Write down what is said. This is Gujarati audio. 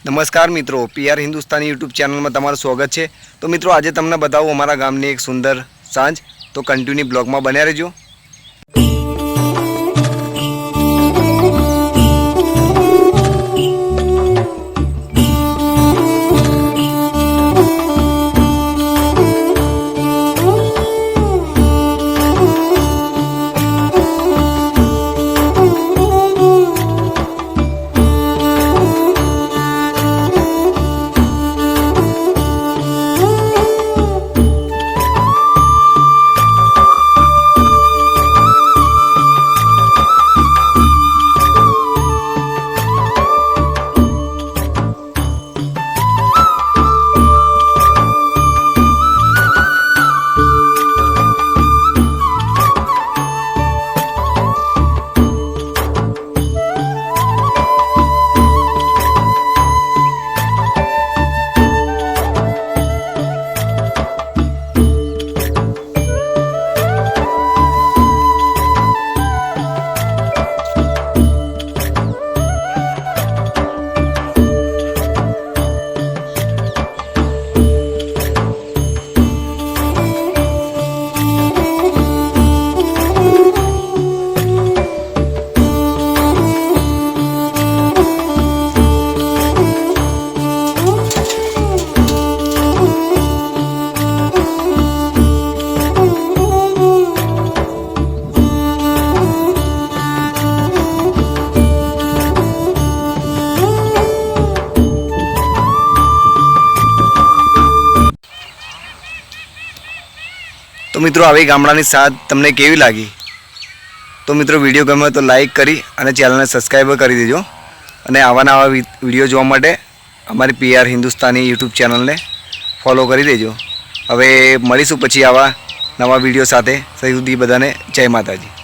नमस्कार मित्रों, पीआर हिंदुस्तानी यूट्यूब चैनल में तमाરું स्वागत है। तो मित्रों आज તમને बताऊँ અમારા ગામની એક સુંદર સાંજ। તો કન્ટિન્યુ બ્લોગમાં બન્યા રહેજો। तो मित्रों આવી ગામડાની સાથ તમને કેવી લાગી? તો મિત્રો વિડિયો ગમે તો લાઈક કરી અને ચેનલને સબસ્ક્રાઇબ કરી દેજો અને આવા નવા વિડિયો જોવા માટે અમારી પીઆર હિન્દુસ્તાની YouTube ચેનલને ફોલો કરી દેજો। હવે મળીશું પછી આવા નવા વિડિયો સાથે। સહી સુધી બધાને જય માતાજી।